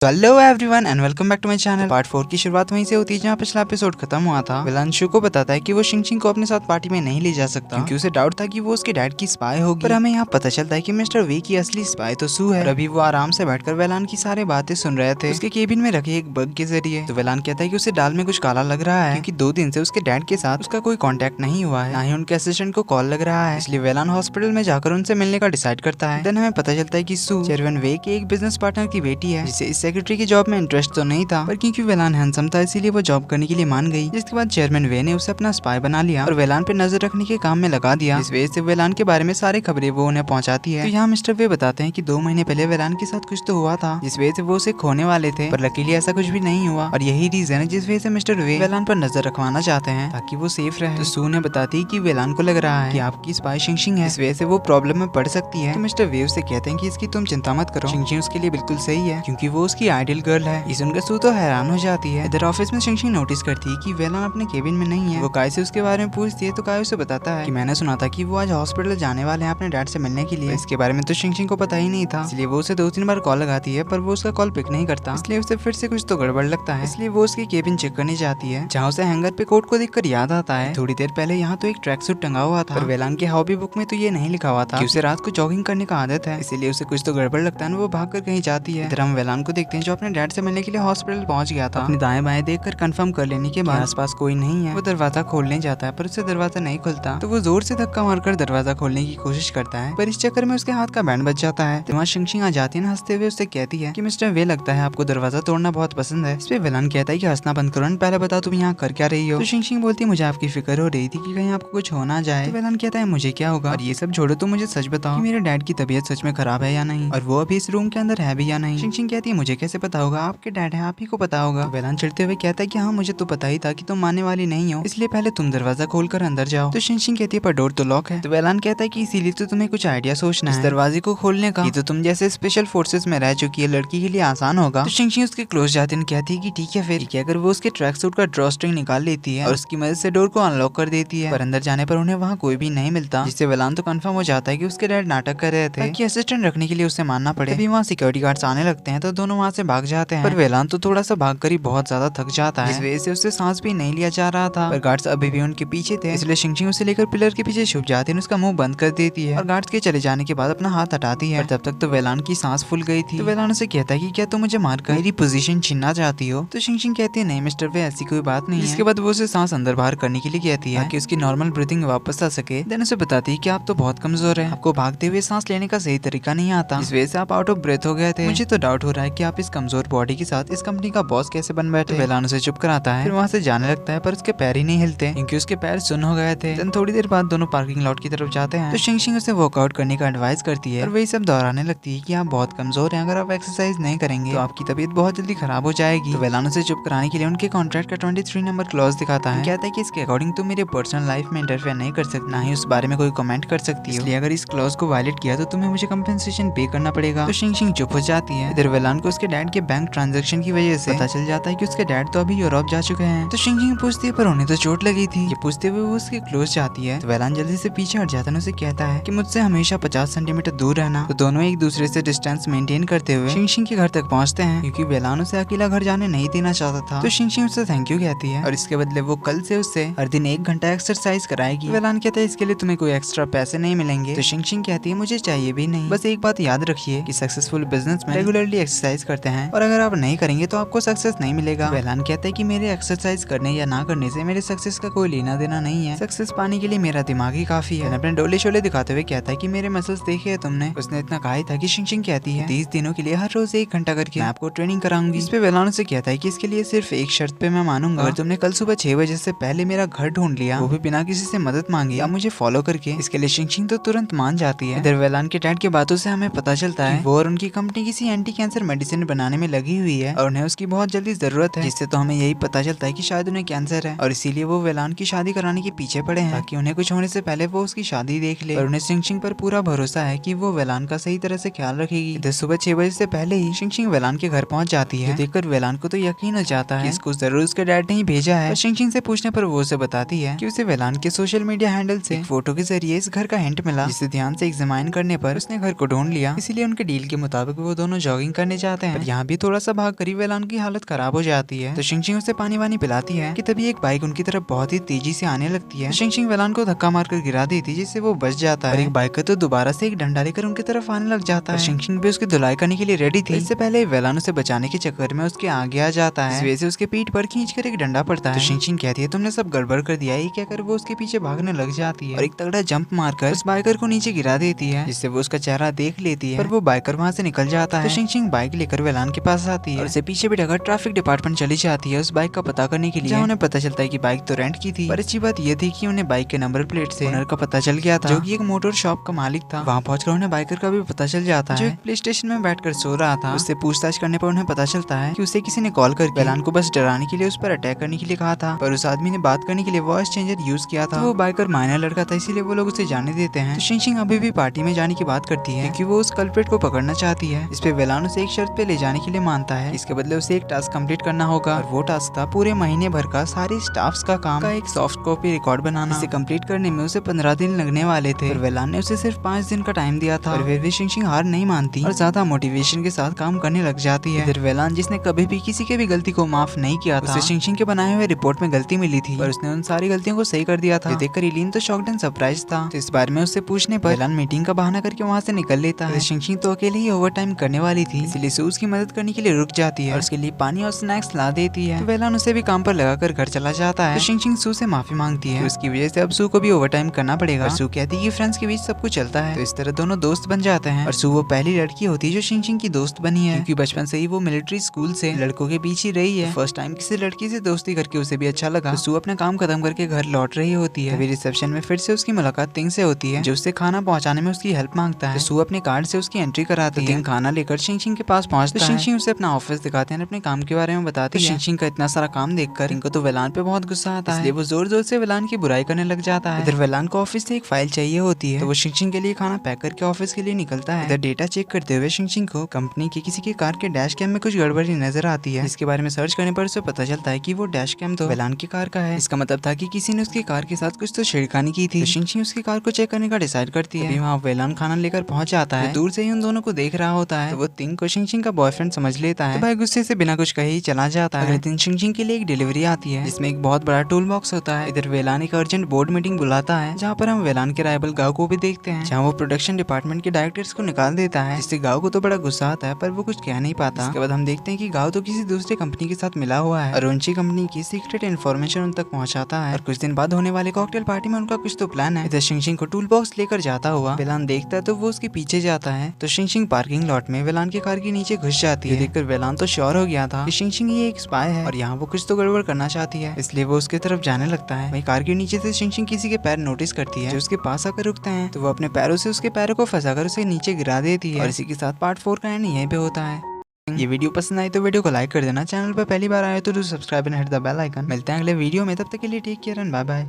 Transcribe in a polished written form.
तो hello everyone and welcome back to my channel. Part 4 की शुरुआत वहीं से होती है जहाँ पिछला एपिसोड खत्म हुआ था। विलांशु को बताता है कि वो शिंगशिंग को अपने साथ पार्टी में नहीं ले जा सकता क्योंकि उसे डाउट था कि वो उसके डैड की स्पाई होगी। पर हमें यहाँ पता चलता है कि मिस्टर वे की असली स्पाई तो सू है और अभी वो आराम से बैठकर वेलान की सारी बातें सुन रहे थे उसके केबिन में रखे एक बग के जरिए। तो वेलान कहता है कि उसे दाल में कुछ काला लग रहा है क्योंकि 2 दिन से उसके डैड के साथ उसका कोई कॉन्टेक्ट नहीं हुआ है, ना ही उनके असिस्टेंट को कॉल लग रहा है। इसलिए वेलान हॉस्पिटल में जाकर उनसे मिलने का डिसाइड करता है। देन हमें पता चलता है कि सू चेयरमैन वे के एक बिजनेस पार्टनर की बेटी है जिसे इस सेक्रेटरी की जॉब में इंटरेस्ट तो नहीं था, पर क्योंकि वेलान हैंडसम था इसीलिए वो जॉब करने के लिए मान गई। जिसके बाद चेयरमैन वे ने उसे अपना स्पाई बना लिया और वेलान पे नजर रखने के काम में लगा दिया। इस वजह से वेलान के बारे में सारी खबरें वो उन्हें पहुंचाती है। तो यहाँ मिस्टर वे बताते हैं कि 2 महीने पहले वेलान के साथ कुछ तो हुआ था जिस वजह से वो उसे खोने वाले थे, पर लकीली ऐसा कुछ भी नहीं हुआ और यही रीजन है जिस वजह से मिस्टर वे वेलान पर नजर रखवाना चाहते हैं ताकि वो सेफ रहे। तो सू ने बताती है कि वेलान को लग रहा है कि आपकी स्पाई शिंगशिंग है, इस वजह से वो प्रॉब्लम में पड़ सकती है। तो मिस्टर वे उसे कहते हैं कि इसकी तुम चिंता मत करो, शिंगशिंग उसके लिए बिल्कुल सही है क्योंकि वो उसकी आइडियल गर्ल है। इस सुनकर सू तो हैरान हो जाती है। इधर ऑफिस में शिंगशिंग नोटिस करती है कि वेलान अपने केबिन में नहीं है। वो काय से उसके बारे में पूछती है तो काय उसे बताता है कि मैंने सुना था कि वो आज हॉस्पिटल जाने वाले हैं अपने डैड से मिलने के लिए। इसके बारे में तो शिंगशिंग को पता ही नहीं था, इसलिए वो उसे 2-3 बार कॉल लगाती है पर वो उसका कॉल पिक नहीं करता। इसलिए उसे फिर से कुछ तो गड़बड़ लगता है, इसलिए वो उसकी केबिन चेक करने जाती है जहाँ उसे हैंगर पे कोट को देखकर याद आता है थोड़ी देर पहले यहाँ तो एक ट्रैक सूट टंगा हुआ था, पर वेलान के हॉबी बुक में तो ये नहीं लिखा हुआ था कि उसे रात को जॉगिंग करने का आदत है, इसीलिए उसे कुछ तो गड़बड़ लगता है। वो भाग कर कहीं जाती है। इधर हम वेलान को देखते हैं जो अपने डैड से मिलने के लिए हॉस्पिटल पहुंच गया था। अपने दाएं बाएं देखकर कंफर्म कर लेने के बाद आसपास कोई नहीं है। वो दरवाजा खोलने जाता है पर उससे दरवाजा नहीं खुलता, तो वो जोर से धक्का मारकर दरवाजा खोलने की कोशिश करता है, पर इस चक्कर में उसके हाथ का बैंड बच जाता है। तो वहाँ शिंगशिंग आ जाती है ना हंसते हुए उससे कहती है कि मिस्टर वे लगता है आपको दरवाजा तोड़ना बहुत पसंद है। इस पे वेलान कहता है कि हंसना बंद करो, पहले बताओ तुम यहाँ कर क्या रही हो। तो शिंगशिंग बोलती है मुझे आपकी फिक्र हो रही थी कि कहीं आपको कुछ हो ना जाए। तो वेलान कहता है मुझे क्या होगा, और ये सब छोड़ो तो मुझे सच बताओ कि मेरे डैड की तबीयत सच में खराब है या नहीं, और वो अभी इस रूम के अंदर है भी या नहीं। शिंगशिंग कहती है मुझे कैसे पता होगा, आपके डैड है आप ही को पता होगा। तो वेलान चिढ़ते हुए कहता है कि हाँ मुझे तो पता ही था कि तुम मानने वाली नहीं हो, इसलिए पहले तुम दरवाजा खोलकर अंदर जाओ। तो शिंगशिंग कहती है पर डोर तो लॉक है। तो वेलान कहता है कि इसीलिए तो तुम्हें कुछ आइडिया सोचना है इस दरवाजे को खोलने का, ये तो तुम जैसे स्पेशल फोर्सेस में रह चुकी है लड़की के लिए आसान होगा। तो शिंगशिंग उसके क्लोज जाती है कहती है कि ठीक है फिर अगर वो उसके ट्रैक सूट का ड्रॉ स्ट्रिंग निकाल लेती है और उसकी मदद से डोर को अनलॉक कर देती है, पर अंदर जाने पर उन्हें वहाँ कोई भी नहीं मिलता, जिससे वेलान तो कंफर्म हो जाता है कि उसके डैड नाटक कर रहे थे ताकि असिस्टेंट रखने के लिए उसे मानना पड़े। तभी वहाँ सिक्योरिटी गार्ड्स आने लगते हैं तो दोनों वहाँ से भाग जाते हैं, पर वेलान तो थोड़ा सा भागकर ही बहुत ज्यादा थक जाता है, इस वजह से उससे सांस भी नहीं लिया जा रहा था। पर गार्ड्स अभी भी उनके पीछे थे, इसलिए शिंगशिंग उसे लेकर पिलर के पीछे छुप जाती है, उसका मुंह बंद कर देती है और गार्ड्स के चले जाने के बाद अपना हाथ हटाती है। तब तक तो वेलान की सांस फूल गई थी। तो वेलान उसे कहता है कि क्या तुम मुझे मारकर मेरी पोजीशन छीनना चाहती हो। तो शिंगशिंग कहती है नहीं मिस्टर वे ऐसी कोई बात नहीं है। इसके बाद वो उसे सांस अंदर बाहर करने के लिए कहती है ताकि उसकी नॉर्मल ब्रीथिंग वापस आ सके। देन उसे बताती है कि आप तो बहुत कमजोर है, आपको भागते हुए सांस लेने का सही तरीका नहीं आता, इस वजह से आप आउट ऑफ ब्रेथ हो गए थे। मुझे तो डाउट हो रहा है कि आप इस कमजोर बॉडी के साथ इस कंपनी का बॉस कैसे बन बैठे। वेलान उसे चुप कराता है, फिर वहाँ से जाने लगता है पर उसके पैर ही नहीं हिलते क्योंकि उसके पैर सुन्न हो गए थे। देन थोड़ी देर बाद दोनों पार्किंग लॉट की तरफ जाते हैं। तो शिंगशिंग उसे वर्कआउट करने का एडवाइस करती है और वही सब दोहराने लगती है कि आप बहुत कमजोर हैं, अगर आप एक्सरसाइज नहीं करेंगे तो आपकी तबीयत बहुत जल्दी खराब हो जाएगी। तो वेलान उसे चुप कराने के लिए उनके कॉन्ट्रैक्ट का 23 नंबर क्लॉज दिखाता है, कहता है कि इसके अकॉर्डिंग तुम मेरे पर्सनल लाइफ में इंटरफेयर नहीं कर सकती, ना ही उस बारे में कोई कमेंट कर सकती हो, इसलिए अगर इस क्लॉज को वायलेट किया तो तुम्हें मुझे कंपेंसेशन पे करना पड़ेगा। तो शिंगशिंग चुप हो जाती है। इधर वेलान को उसके डैड के बैंक ट्रांजैक्शन की वजह से पता चल जाता है कि उसके डैड तो अभी यूरोप जा चुके हैं। तो शिंगशिंग पूछती है पर उन्हें तो चोट लगी थी। ये पूछते हुए वो उसके क्लोज जाती है। तो वेलान जल्दी से पीछे हट जाता है, उसे कहता है कि मुझसे हमेशा 50 सेंटीमीटर दूर रहना। तो दोनों एक दूसरे से डिस्टेंस मेंटेन करते हुए शिंगशिंग के घर तक पहुंचते हैं क्योंकि वेलान उसे अकेला घर जाने नहीं देना चाहता था। तो शिंगशिंग उससे थैंक यू कहती है और इसके बदले वो कल से उससे हर दिन 1 घंटा एक्सरसाइज कराएगी। वेलान कहता है इसके लिए तुम्हें कोई एक्स्ट्रा पैसे नहीं मिलेंगे। तो शिंगशिंग कहती है मुझे चाहिए भी नहीं, बस एक बात याद रखिए कि सक्सेसफुल बिजनेसमैन रेगुलरली एक्सरसाइज करते हैं और अगर आप नहीं करेंगे तो आपको सक्सेस नहीं मिलेगा। वेलान कहता है कि मेरे एक्सरसाइज करने या ना करने से मेरे सक्सेस का कोई लेना देना नहीं है, सक्सेस पाने के लिए मेरा दिमाग ही काफी है। अपने डोले शोले दिखाते हुए कहता है कि मेरे मसल्स देखे है तुमने। उसने इतना कहा ही था कि शिंगशिंग कहती है 30 दिनों के लिए हर रोज 1 घंटा करके मैं आपको ट्रेनिंग कराऊंगी। इस पे वेलान से कहता है कि इसके लिए सिर्फ एक शर्त पे मैं मानूंगा, अगर तुमने कल सुबह 6 बजे से पहले मेरा घर ढूंढ लिया, वो भी बिना किसी से मदद मांगे या मुझे फॉलो करके। इसके लिए शिंगशिंग तो तुरंत मान जाती है। इधर वेलान के डैड की बातों से हमें पता चलता है वो और उनकी कंपनी किसी एंटी कैंसर मेडिसिन बनाने में लगी हुई है और उन्हें उसकी बहुत जल्दी जरूरत है, जिससे तो हमें यही पता चलता है कि शायद उन्हें कैंसर है और इसीलिए वो वेलान की शादी कराने के पीछे पड़े हैं ताकि उन्हें कुछ होने से पहले वो उसकी शादी देख ले। और उन्हें शिंगशिंग पर पूरा भरोसा है कि वो वेलान का सही तरह से ख्याल रखेगी। इधर सुबह 6 बजे से पहले ही शिंगशिंग वेलान के घर पहुंच जाती है। देखकर वेलान को तो यकीन हो जाता है कि इसको जरूर उसके डैड ने ही भेजा है। शिंगशिंग से पूछने पर वो उसे बताती है कि उसे वेलान के सोशल मीडिया हैंडल से एक फोटो के जरिए इस घर का हिंट मिला, जिसे ध्यान से एग्जामाइन करने पर उसने घर को ढूंढ लिया। इसीलिए उनके डील के मुताबिक वो दोनों जॉगिंग करने जाते हैं। यहाँ भी थोड़ा सा भाग कर वेलान की हालत खराब हो जाती है। तो शिंगशिंग उसे पानी वानी पिलाती है कि तभी एक बाइक उनकी तरफ बहुत ही तेजी से आने लगती है। शिंगशिंग वेलान को धक्का मारकर गिरा देती है जिससे वो बच जाता है। एक बाइकर तो दोबारा से एक डंडा लेकर उनकी तरफ आने लग जाता है। शिंगशिंग भी उसकी धुलाई करने के लिए रेडी थी। इससे पहले वेलान उसे बचाने के चक्कर में उसके आगे आ जाता है। इस वजह से उसके पीठ पर खींचकर एक डंडा पड़ता है। तो शिंगशिंग कहती है तुमने सब गड़बड़ कर दिया है। क्या कर वो उसके पीछे भागने लग जाती है और एक तगड़ा जंप मारकर उस बाइकर को नीचे गिरा देती है जिससे वो उसका चेहरा देख लेती है। पर वो बाइकर वहाँ से निकल जाता है। तो शिंगशिंग बाइक लेकर वेलान के पास आती है और उसे पीछे बिठाकर ट्रैफिक डिपार्टमेंट चली जाती है उस बाइक का पता करने के लिए। जहाँ उन्हें पता चलता है कि बाइक तो रेंट की थी, पर अच्छी बात यह थी कि उन्हें बाइक के नंबर प्लेट से ओनर का पता चल गया था जो कि एक मोटर शॉप का मालिक था। वहाँ पहुंचकर उन्हें बाइकर का भी पता चल जाता है जो एक प्ले स्टेशन में बैठकर सो रहा था। उससे पूछताछ करने पर उन्हें पता चलता है कि उसे किसी ने कॉल करके वेलान को बस डराने के लिए उस पर अटैक करने के लिए कहा था, पर उस आदमी ने बात करने के लिए वॉइस चेंजर यूज किया था। तो वो बाइकर माइनर लड़का था इसीलिए वो लोग उसे जाने देते हैं। तो शिंगशिंग अभी भी पार्टी में जाने की बात करती है क्योंकि वो उस कल्प्रिट को पकड़ना चाहती है। इस पे वेलान उसे एक शर्त पे ले जाने के लिए मानता है। इसके बदले उसे एक टास्क कंप्लीट करना होगा और वो टास्क था पूरे महीने भर का सारे स्टाफ्स का काम का एक सॉफ्ट कॉपी रिकॉर्ड बनाना। इसे कंप्लीट करने में उसे 15 दिन लगने वाले थे, पर वेलान ने उसे सिर्फ 5 दिन का टाइम दिया था। और फिर भी शिंगशिंग हार नहीं मानती और ज्यादा मोटिवेशन के साथ काम करने लग जाती है। फिर वेलान जिसने कभी भी किसी के भी गलती को माफ नहीं किया था, उसे शिंगशिंग के बनाए हुए रिपोर्ट में गलती मिली थी, पर उसने उन सारी गलतियों को सही कर दिया था। देखकर इलीन तो शॉक्ड एंड सरप्राइज था। तो इस बारे में उससे पूछने पर वेलान मीटिंग का बहाना करके वहाँ से निकल लेता है। शिंगशिंग तो अकेले ही ओवर टाइम करने वाली थी, इसलिए सू उसकी मदद करने के लिए रुक जाती है और उसके लिए पानी और स्नैक्स ला देती है। तो वेलान उसे भी काम पर लगाकर घर चला जाता है। तो शिंगशिंग सू से माफी मांगती है, उसकी वजह से अब सू को भी ओवर टाइम करना पड़ेगा। सू कहती है कि फ्रेंड्स के बीच सब कुछ चलता है। तो इस तरह दोनों दोस्त बन जाते हैं और सू वो पहली लड़की होती है जो शिंगशिंग की दोस्त बनी है क्योंकि बचपन से ही वो मिलिट्री स्कूल से लड़कों के बीच ही रही है। फर्स्ट टाइम किसी लड़की से दोस्ती करके उसे भी अच्छा लगा। तो सू अपना काम खत्म करके घर लौट रही होती है। रिसेप्शन में फिर से उसकी मुलाकात तिंग से होती है जो उससे खाना पहुंचाने में उसकी हेल्प मांगता है। तो सू अपने कार्ड से उसकी एंट्री कराती है। तिंग खाना लेकर शिंगशिंग के पास पहुंचता है। शिंगशिंग उसे अपना ऑफिस दिखाते हैं, अपने काम के बारे में बताती है। शिंगशिंग का इतना सारा काम देखकर इनको तो वेलान पे बहुत गुस्सा आता है, इसलिए वो जोर जोर से वेलान की बुराई करने लग जाता है। इधर वेलान को ऑफिस से एक फाइल चाहिए होती है तो वो शिंगशिंग के लिए खाना पैक करके ऑफिस के लिए निकलता है। इधर डेटा चेक करते हुए शिंगशिंग को कंपनी की किसी की कार के डैश कैम में कुछ गड़बड़ी नजर आती है, जिसके बारे में सर्च करने पर उसे पता चलता है कि वो डैश कैम तो वेलान की कार का है। इसका मतलब था कि किसी ने उसकी कार के साथ कुछ तो छेड़खानी की थी। तो शिंगशिंग उसकी कार को चेक करने का डिसाइड करती है। वहाँ वेलान खाना लेकर पहुंच जाता है, दूर से ही उन दोनों को देख रहा होता है। तो वो तिंग को शिंगशिंग का बॉयफ्रेंड समझ लेता है। तो भाई गुस्से से बिना कुछ कहे ही चला जाता है। अगले दिन शिंगशिंग के लिए एक डिलीवरी आती है जिसमें एक बहुत बड़ा टूल बॉक्स होता है। इधर वेलान एक अर्जेंट बोर्ड मीटिंग बुलाता है जहाँ पर हम वेलान के राइवल गाओ को भी देखते हैं, जहाँ वो प्रोडक्शन डिपार्टमेंट के डायरेक्टर्स को निकाल देता है, जिससे गाओ को तो बड़ा गुस्सा आता है पर वो कुछ कह नहीं पाता। इसके बाद हम देखते हैं कि गाओ तो किसी दूसरे कंपनी के साथ मिला हुआ है और उनकी कंपनी की सीक्रेट इन्फॉर्मेशन उन तक पहुंचाता है और कुछ दिन बाद होने वाले कॉकटेल पार्टी में उनका कुछ तो प्लान है। इधर शिंगशिंग को टूल बॉक्स लेकर जाता हुआ वेलान देखता है तो वो उसके पीछे जाता है। तो शिंगशिंग पार्किंग लॉट में वेलान की कार के नीचे घुस जाती है। देखकर वेलान तो श्योर हो गया था कि शिंगशिंग ये एक स्पाई है और यहाँ वो कुछ तो गड़बड़ करना चाहती है, इसलिए वो उसके तरफ जाने लगता है। वहीं कार के नीचे से शिंगशिंग किसी के पैर नोटिस करती है जो उसके पास आकर रुकते हैं। तो वो अपने पैरों से उसके पैरों को फंसाकर उसे नीचे गिरा देती है और इसी के साथ पार्ट 4 का एंड यहीं पे होता है। ये वीडियो पसंद आई तो वीडियो को लाइक कर देना, चैनल पर पहली बार आए तो do subscribe and hit the bell icon. मिलते हैं अगले वीडियो में, तब तक के लिए take care and bye bye.